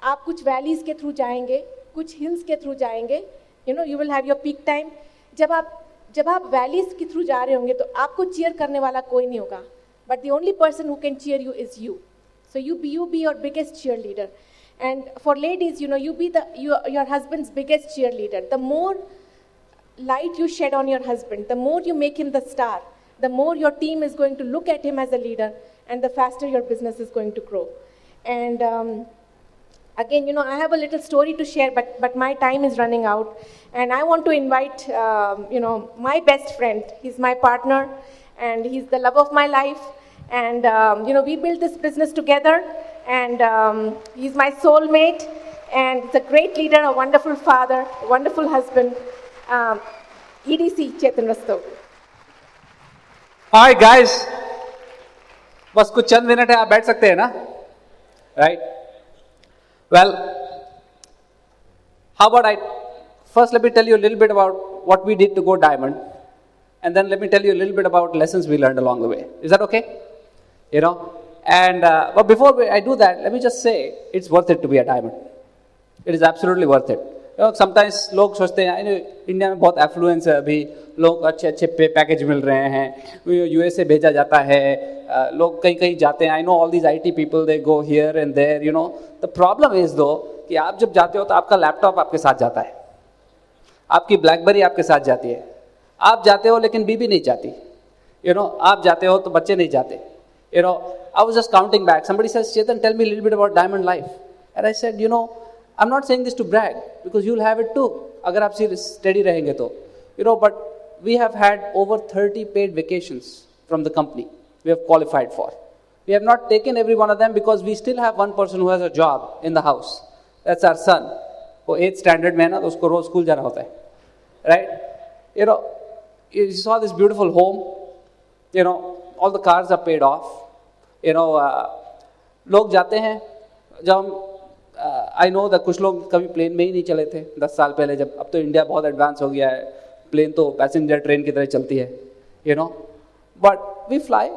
आप कुछ वैलीज के थ्रू जाएंगे, कुछ हिल्स के थ्रू जाएंगे. You know, you will have your peak time. जब आप वैलीज के थ्रू जा रहे होंगे तो आपको चीयर करने वाला कोई नहीं होगा, but the only person who can cheer you is you. So you be your biggest cheerleader. And for ladies, you know, you be your husband's biggest cheerleader. The more light you shed on your husband, the more you make him the star, the more your team is going to look at him as a leader, and the faster your business is going to grow. And again, you know, I have a little story to share, but my time is running out, and I want to invite, you know, my best friend. He's my partner, and he's the love of my life. And you know, we built this business together, and he's my soulmate, and he's a great leader, a wonderful father, a wonderful husband. EDC Chetan Rastogi. Hi guys, बस कुछ चंद मिनट है, आप बैठ सकते हैं ना? Right? Well, how about first let me tell you a little bit about what we did to go diamond, and then let me tell you a little bit about lessons we learned along the way. Is that okay? You know, and but before I do that, let me just say it's worth it to be a diamond. It is absolutely worth it. You know, sometimes लोग सोचते हैं इंडिया में बहुत एफ्लुएंस है, अभी लोग अच्छे अच्छे पैकेज मिल रहे हैं, यूएसए भेजा जाता है, लोग कहीं कहीं जाते हैं. I know all these IT people, they go here and there. You know, the problem is though कि आप जब जाते हो तो आपका लैपटॉप आपके साथ जाता है, आपकी ब्लैकबेरी आपके साथ जाती है. आप जाते हो लेकिन बीबी नहीं जाती. यू नो, आप जाते हो तो बच्चे नहीं जाते. You know, I was just counting back. Somebody says, Chetan, tell me a little bit about diamond life. And I said, you know, I'm not saying this to brag, because you'll have it too, अगर आप steady रहेंगे तो. You know, but we have had over 30 paid vacations from the company we have qualified for. We have not taken every one of them because we still have one person who has a job in the house. That's our son. वो 8th standard में है ना, तो उसको रोज स्कूल जाना होता है. Right? You know, you saw this beautiful home. You know, all the cars are paid off. You know, लोग जाते हैं, जब हम आई नो दैट कुछ लोग कभी प्लेन में ही नहीं चले थे 10 साल पहले, जब अब तो इंडिया बहुत एडवांस हो गया है, प्लेन तो पैसेंजर ट्रेन की तरह चलती है, you know, but we fly,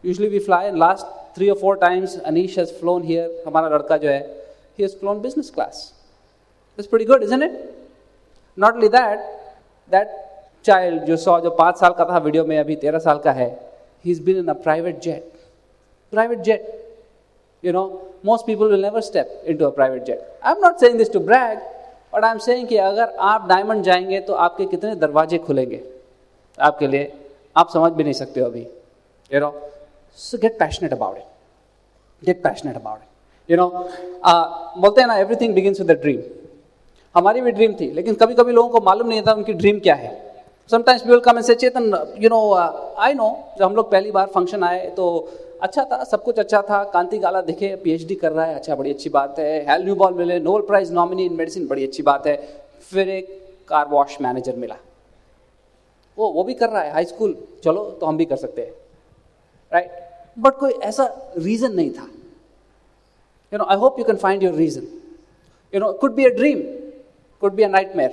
usually we fly, and last 3 or 4 times Anish has flown here, हमारा लड़का जो है, he has flown business class. That's pretty good, isn't it? Not only that, that child जो 5 साल का था वीडियो में, अभी 13 साल का है, he's been in a private jet. You know, most people will never step into a private jet. I'm not saying this to brag, but I'm saying कि अगर आप डायमंड जाएंगे तो आपके कितने दरवाजे खुलेंगे आपके लिए, आप समझ भी नहीं सकते हो अभी. You know, so get passionate about it. You know, बोलते हैं ना, everything begins with a dream. हमारी भी ड्रीम थी, लेकिन कभी कभी लोगों को मालूम नहीं था उनकी ड्रीम क्या है. Sometimes people come and say, Chetan, you know, I know, जब हम लोग पहली बार फंक्शन आए तो अच्छा था, सब कुछ अच्छा था, कांति गाला दिखे, PhD कर रहा है, अच्छा, बड़ी अच्छी बात है, हेल न्यूबॉल मिले, नोबेल प्राइज नॉमिनी इन मेडिसिन, बड़ी अच्छी बात है. फिर एक कार वॉश मैनेजर मिला, वो भी कर रहा है, हाई स्कूल, चलो तो हम भी कर सकते हैं, राइट. बट कोई ऐसा रीजन नहीं था. You know, I hope you can find your reason. You know, could be a dream, could be a nightmare,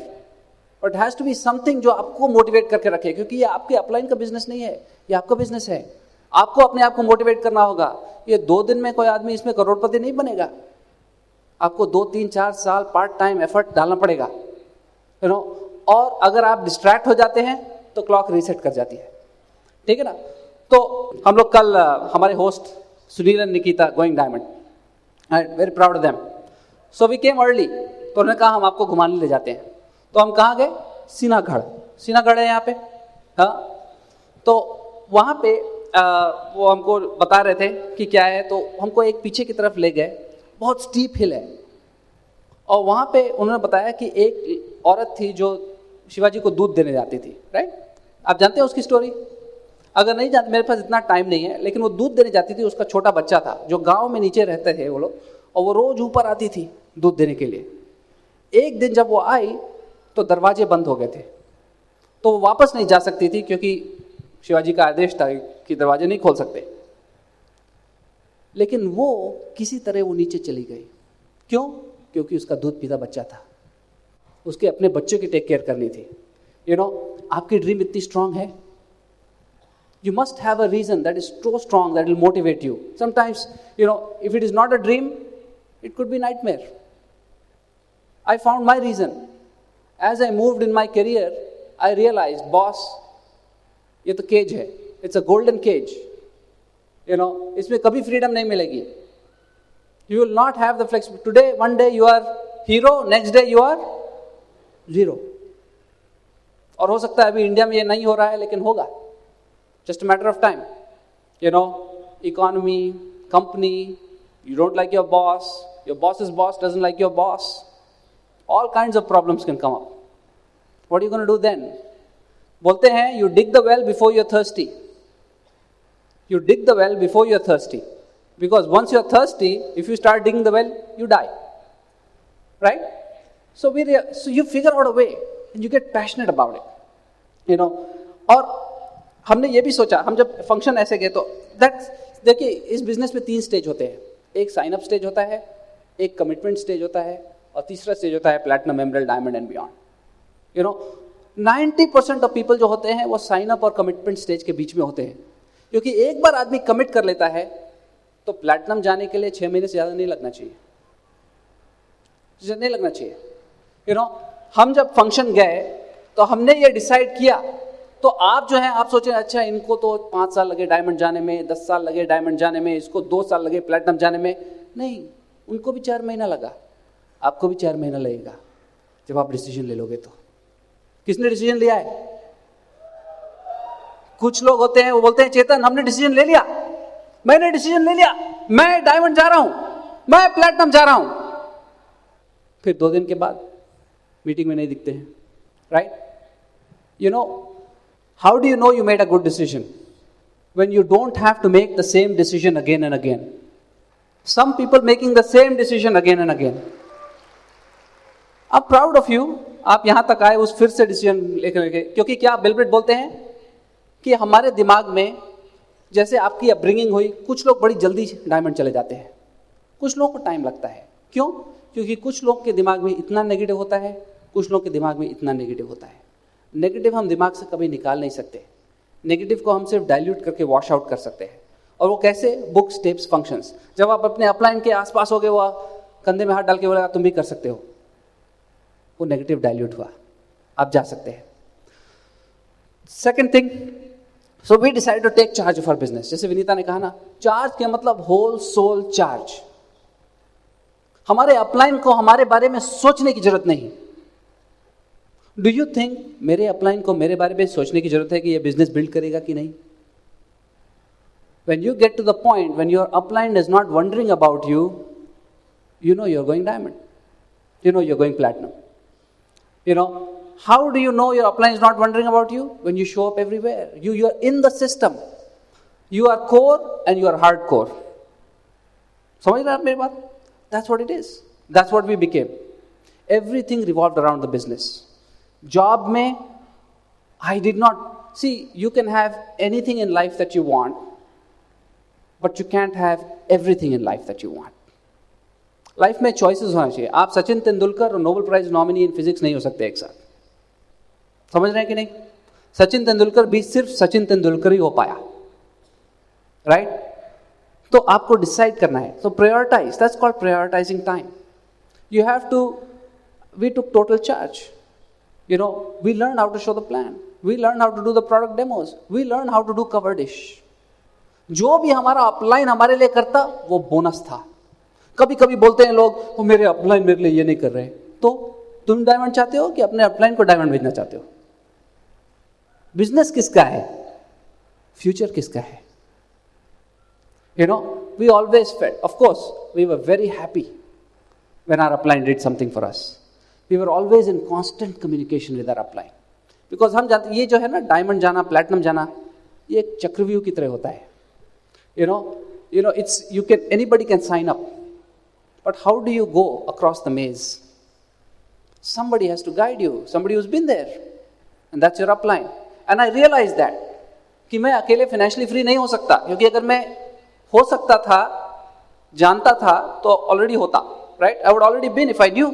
but has to be something जो आपको मोटिवेट करके रखे, क्योंकि ये आपके अपलाइन का बिजनेस नहीं है, ये आपका बिजनेस है. आपको अपने आप को मोटिवेट करना होगा. ये 2 दिन में कोई आदमी इसमें करोड़पति नहीं बनेगा. आपको 2, 3, 4 साल पार्ट टाइम एफर्ट डालना पड़ेगा, यू नो. और अगर आप डिस्ट्रैक्ट हो जाते हैं तो क्लॉक रीसेट कर जाती है, ठीक है ना. तो हम लोग कल हमारे host Sunil and Nikita going diamond, I am very proud of them. So we came early, तो उन्होंने कहा हम आपको घुमाने ले जाते हैं. तो हम कहाँ गए? सीनागढ़ है यहाँ पे. हाँ, तो वहाँ पे वो हमको बता रहे थे कि क्या है, तो हमको एक पीछे की तरफ ले गए, बहुत स्टीप हिल है, और वहाँ पे उन्होंने बताया कि एक औरत थी जो शिवाजी को दूध देने जाती थी, राइट. आप जानते हैं उसकी स्टोरी? अगर नहीं जानते, मेरे पास इतना टाइम नहीं है, लेकिन वो दूध देने जाती थी. उसका छोटा बच्चा था जो गाँव में नीचे रहते थे वो लोग, और वो रोज ऊपर आती थी दूध देने के लिए. एक दिन जब वो आई तो दरवाजे बंद हो गए थे, तो वो वापस नहीं जा सकती थी, क्योंकि शिवाजी का आदेश था कि दरवाजे नहीं खोल सकते. लेकिन वो किसी तरह वो नीचे चली गई. क्यों? क्योंकि उसका दूध पीता बच्चा था, उसके अपने बच्चे की टेक केयर करनी थी. यू नो, आपकी ड्रीम इतनी स्ट्रांग है, you must have a reason that is so strong that will motivate you. Sometimes, you know, if it is not a dream, it could be nightmare. I found my reason. As I moved in my career, I realized, boss, ये तो केज है, it's a golden cage. You know, इसमें कभी freedom नहीं मिलेगी. You will not have the flexibility. Today, one day you are hero, next day you are zero. और हो सकता है अभी इंडिया में ये नहीं हो रहा है, लेकिन होगा. Just a matter of time. You know, economy, company, you don't like your boss's boss doesn't like your boss. All kinds of problems can come up. What are you going to do then? बोलते हैं, you dig the well before you're thirsty. You dig the well before you're thirsty. Because once you're thirsty, if you start digging the well, you die. Right? So you figure out a way and you get passionate about it. You know, और हमने ये भी सोचा, हम जब फंक्शन ऐसे गए तो देखिए, इस बिजनेस में 3 स्टेज होते हैं. एक साइन अप स्टेज होता है, एक कमिटमेंट स्टेज होता है, और तीसरा स्टेज होता है platinum, emerald, diamond and beyond. You know, 90% of people जो होते हैं वो साइन अप और कमिटमेंट स्टेज के बीच में होते हैं. क्योंकि एक बार आदमी कमिट कर लेता है तो प्लैटिनम जाने के लिए 6 महीने से ज़्यादा नहीं लगना चाहिए. यू नो, हम जब फंक्शन गए तो हमने ये डिसाइड किया, तो आप जो है आप सोचें, अच्छा इनको तो 5 साल लगे डायमंड जाने में, 10 साल लगे डायमंड जाने में, इसको 2 साल लगे प्लैटिनम जाने में. नहीं, उनको भी 4 महीना लगा, आपको भी 4 महीना लगेगा जब आप डिसीजन ले लोगे. तो किसने डिसीजन लिया है? कुछ लोग होते हैं वो बोलते हैं, चेतन हमने डिसीजन ले लिया, मैंने डिसीजन ले लिया, मैं डायमंड जा रहा हूं, मैं प्लैटिनम जा रहा हूं. फिर 2 दिन के बाद मीटिंग में नहीं दिखते हैं, right. You know, how do you know you made a good decision? When you don't have to make the same decision again and again. Some people making the same decision again and again. I'm proud of you. आप यहां तक आए उस फिर से डिसीजन लेकर के, क्योंकि क्या बिल गेट्स बोलते हैं कि हमारे दिमाग में जैसे आपकी अपब्रिंगिंग हुई, कुछ लोग बड़ी जल्दी डायमंड चले जाते हैं, कुछ लोगों को टाइम लगता है. क्यों? क्योंकि कुछ लोग के दिमाग में इतना नेगेटिव होता है, कुछ लोग के दिमाग में इतना नेगेटिव होता है। नेगेटिव हम दिमाग से कभी निकाल नहीं सकते, नेगेटिव को हम सिर्फ डाइल्यूट करके वॉश आउट कर सकते हैं। और वो कैसे? Books, tips, functions. जब आप अपने अपलाइन के आसपास हो गए, वो कंधे में हाथ डाल के बोलेगा तुम भी कर सकते हो, वो नेगेटिव डाइल्यूट हुआ, आप जा सकते हैं। Second thing, so we decide to take charge of our business. जैसे विनीता ने कहा ना, चार्ज के मतलब होल सोल चार्ज। हमारे अपलाइन को हमारे बारे में सोचने की जरूरत नहीं। डू यू थिंक मेरे अपलाइन को मेरे बारे में सोचने की जरूरत है कि ये बिजनेस बिल्ड करेगा कि नहीं? When you get to the point when your upline is not wondering about you, you know you're going diamond. You know you're going platinum. You know, how do you know your upline is not wondering about you? When you show up everywhere. You are in the system. You are core and you are hardcore. समझ रहे हैं आप मेरी बात? That's what it is. That's what we became. Everything revolved around the business. Job में, I did not see. You can have anything in life that you want, but you can't have everything in life that you want. Life में चॉइसेस होना चाहिए। आप सचिन तेंदुलकर और Nobel prize nominee in physics नहीं हो सकते एक साथ। समझ रहे हैं कि नहीं? सचिन तेंदुलकर भी सिर्फ सचिन तेंदुलकर ही हो पाया, राइट? तो आपको डिसाइड करना है। तो prioritize, that's called prioritizing time. You have to, we took total charge. You know, we learn how to show the plan. We learn how to do the product demos. We learn how to do cover dish. जो भी हमारा अपलाइन हमारे लिए करता वो बोनस था। कभी कभी बोलते हैं लोग, वो मेरे अपलाइन मेरे लिए ये नहीं कर रहे। तो तुम डायमंड चाहते हो कि अपने अपलाइन को डायमंड भेजना चाहते हो? बिजनेस किसका है? फ्यूचर किसका है? You know, we always felt, of course, we were very happy when our upline did something for us. We were always in constant communication with our upline. Because हम जानते, ये जो है ना डायमंड जाना, प्लैटिनम जाना, ये एक चक्रव्यूह की तरह होता है। You know, it's, you can, anybody can sign up. But how do you go across the maze? Somebody has to guide you, somebody who's been there. And that's your upline. And I realized that, कि मैं अकेले financially free नहीं हो सकता, क्योंकि अगर मैं हो सकता था, जानता था, तो already होता, right? I would already been if I knew.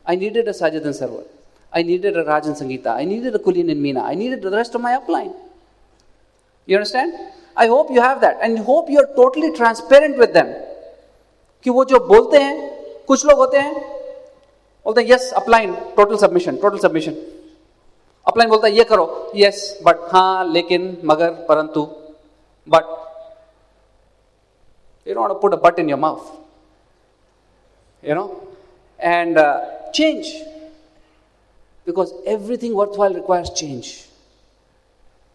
I needed a Sajid and Sarwar. I needed a Raj and Sangeeta. I needed a Kulin and Meena. I needed the rest of my upline. You understand? I hope you have that. And hope you are totally transparent with them. कि वो जो बोलते हैं, कुछ लोग होते हैं, बोलते हैं yes, upline, total submission. Upline बोलता है ये करो, yes, but हाँ, लेकिन, मगर, परंतु, but. You don't want to put a but in your mouth. You know? And change, because everything worthwhile requires change.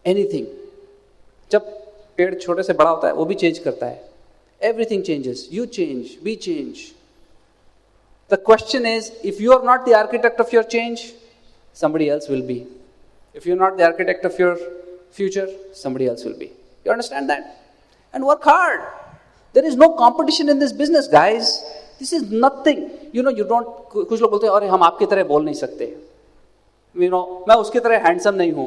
Anything. जब पेड़ छोटे से बड़ा होता है वो भी चेंज करता है। Everything changes. You change, we change. The question is, if you are not the architect of your change, somebody else will be. If you're not the architect of your future, somebody else will be. You understand that? And work hard. There is no competition in this business, guys. This is nothing. You know, you don't, कुछ लोग बोलते हैं अरे हम आपकी तरह बोल नहीं सकते, you know, मैं उसकी तरह हैंडसम नहीं हूँ,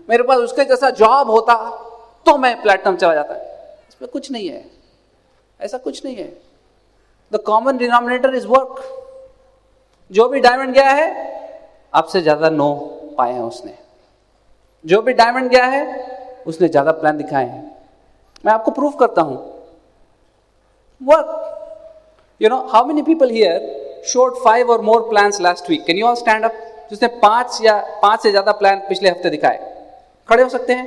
मेरे पास उसके जैसा जॉब होता तो मैं प्लैटिनम चला जाता। इसमें कुछ नहीं है, ऐसा कुछ नहीं है। The common denominator is work. जो भी डायमंड गया है आपसे ज्यादा नो पाए हैं उसने, जो भी डायमंड गया है उसने ज्यादा प्लान दिखाए हैं। मैं आपको प्रूफ करता हूं, work. You know, how many people here showed 5 or more plans last week? Can you all stand up? जिसने 5 से ज्यादा प्लान पिछले हफ्ते दिखाए, खड़े हो सकते हैं।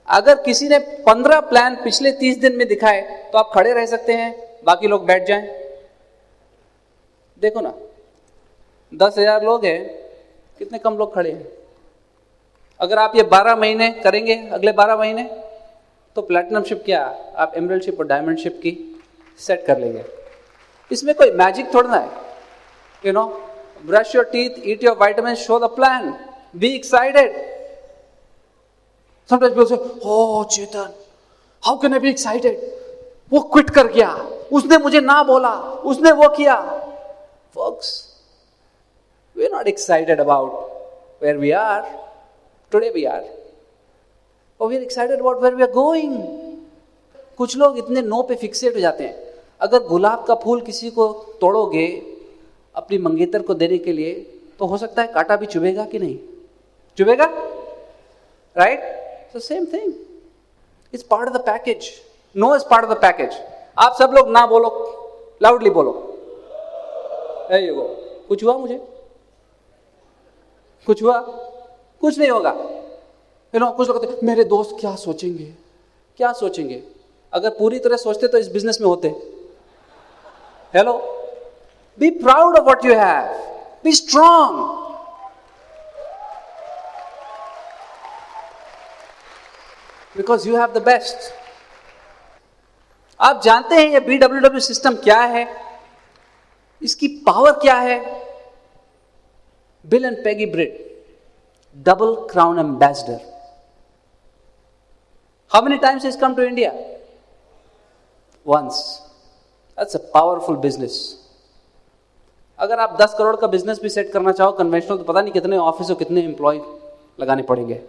अगर किसी ने 15 प्लान पिछले 30 दिन में दिखाए तो आप खड़े रह सकते हैं, बाकी लोग बैठ जाएं। देखो ना, 10,000 लोग हैं, कितने कम लोग खड़े हैं। अगर आप ये 12 महीने करेंगे, अगले 12 महीने, तो प्लैटिनमशिप क्या, आप एमरल्डशिप और डायमंडशिप की सेट कर लेंगे। इसमें कोई मैजिक थोड़ा ना है। You know, brush your teeth, eat your vitamins, show the plan, be excited. Sometimes people say, oh Chetan, how can I be excited? वो क्विट कर गया, उसने मुझे ना बोला, उसने वो किया। Folks, we're not excited about where we are. Today we are. But we're excited about where we are going. कुछ लोग इतने नो पे फिक्सेट हो जाते हैं। अगर गुलाब का फूल किसी को तोड़ोगे अपनी मंगेतर को देने के लिए, तो हो सकता है कांटा भी चुभेगा कि नहीं? चुभेगा, right? So same thing, it's part of the package. No is part of the package. आप सब लोग ना बोलो, लाउडली बोलो. ये वो कुछ हुआ मुझे? कुछ हुआ? कुछ नहीं होगा. कुछ लोग कहते हैं मेरे दोस्त क्या सोचेंगे, क्या सोचेंगे. अगर पूरी तरह सोचते तो इस बिजनेस में होते. Hello, be proud of what you have, B strong. Because you have the best. आप जानते हैं ये BWW सिस्टम क्या है, इसकी पावर क्या है? Bill and Peggy Brid, double crown ambassador. How many times he's come to India? Once. That's a powerful business. अगर आप 10 करोड़ का बिजनेस भी सेट करना चाहो कन्वेंशनल, तो पता नहीं कितने ऑफिस और कितने एम्प्लॉय लगाने पड़ेंगे.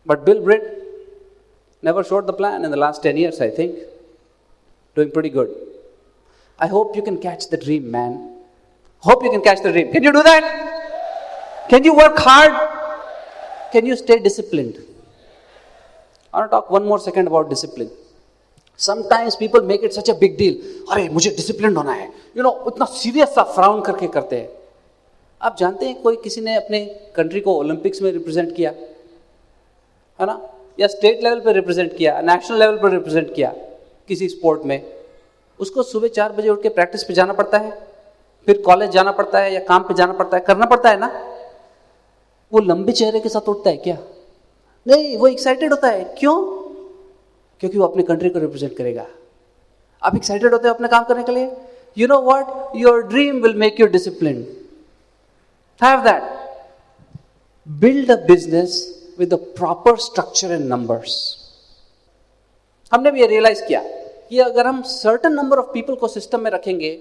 But Bill Britt never showed the plan in the last 10 years, I think. Doing pretty good. I hope you can catch the dream, man. Hope you can catch the dream. Can you do that? Can you work hard? Can you stay disciplined? I want to talk one more second about discipline. Sometimes people make it such a big deal. अरे मुझे disciplined होना है. उतना serious सा frown करके करते हैं. आप जानते हैं कोई किसी ने अपने कंट्री को ओलंपिक्स में रिप्रेजेंट किया है ना, या स्टेट लेवल पे रिप्रेजेंट किया, नेशनल लेवल पर रिप्रेजेंट किया किसी स्पोर्ट में, उसको सुबह 4 बजे उठ के प्रैक्टिस पे जाना पड़ता है, फिर कॉलेज जाना पड़ता है या काम पे जाना पड़ता है, करना पड़ता है ना. वो लंबे चेहरे के साथ उठता है क्या? नहीं, वो एक्साइटेड होता है. क्यों? क्योंकि वो अपने कंट्री को रिप्रेजेंट करेगा. आप एक्साइटेड होते हो अपने काम करने के लिए? You know what, your dream will make you disciplined. Have that. Build a business with a proper structure and numbers. हमने भी ये रियलाइज किया कि अगर हम सर्टेन नंबर ऑफ पीपल को सिस्टम में रखेंगे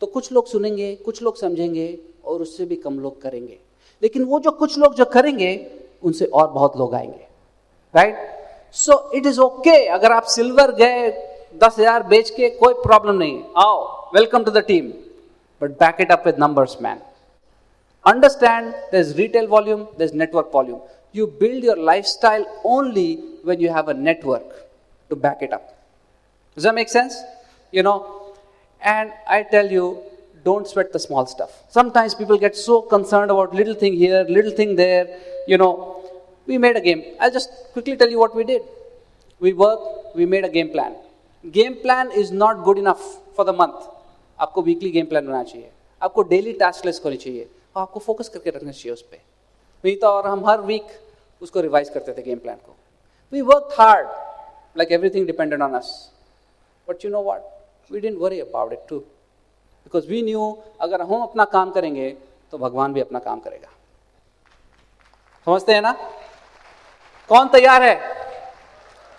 तो कुछ लोग सुनेंगे, कुछ लोग समझेंगे और उससे भी कम लोग करेंगे. लेकिन वो जो कुछ लोग जो करेंगे उनसे और बहुत लोग आएंगे, right? So it is okay. अगर आप सिल्वर गए 10,000 बेच के, कोई प्रॉब्लम नहीं. आओ, welcome to the team, but back it up with numbers, man. Understand there's retail volume, there's network volume. You build your lifestyle only when you have a network to back it up. Does that make sense? And I tell you, don't sweat the small stuff. Sometimes people get so concerned about little thing here, little thing there. We made a game. I'll just quickly tell you what we did. We worked, we made a game plan. Game plan is not good enough for the month. आपको weekly game plan बनाना चाहिए. आपको daily task list करनी चाहिए. और आपको फोकस करके रखना चाहिए उस पर. नहीं तो और हम हर वीक उसको रिवाइज करते थे गेम प्लान को. We work hard, like everything depended on us. But you know what, we didn't worry about it too, because we knew अगर हम अपना काम करेंगे तो भगवान भी अपना काम करेगा. समझते हैं ना? कौन तैयार है?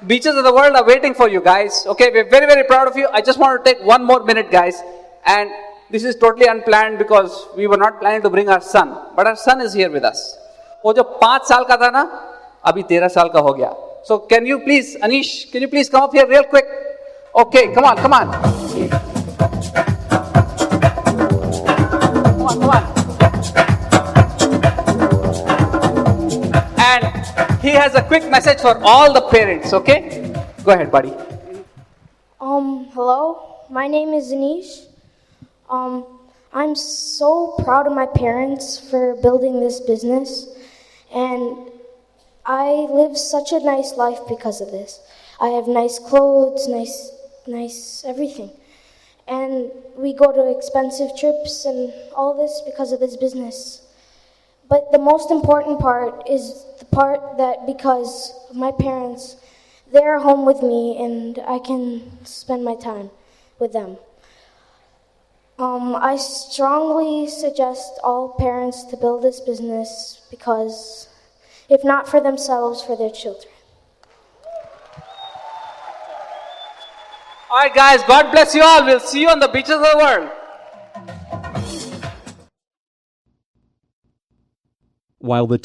Beaches of the world are waiting for you guys. Okay, we're very, very proud of you. I just want to take one more minute, guys. And this is totally unplanned because we were not planning to bring our son. But our son is here with us. वो जो 5 साल का था ना, अभी 13 साल का हो गया. So can you please, Anish, can you please come up here real quick? Okay, come on, come on. Come on, come on. And he has a quick message for all the parents, okay? Go ahead, buddy. Hello, my name is Anish. I'm so proud of my parents for building this business, and I live such a nice life because of this. I have nice clothes, nice everything, and we go to expensive trips and all this because of this business. But the most important part is the part that because of my parents, they're home with me and I can spend my time with them. I strongly suggest all parents to build this business because if not for themselves, for their children. All right, guys, God bless you all. We'll see you on the beaches of the world. While the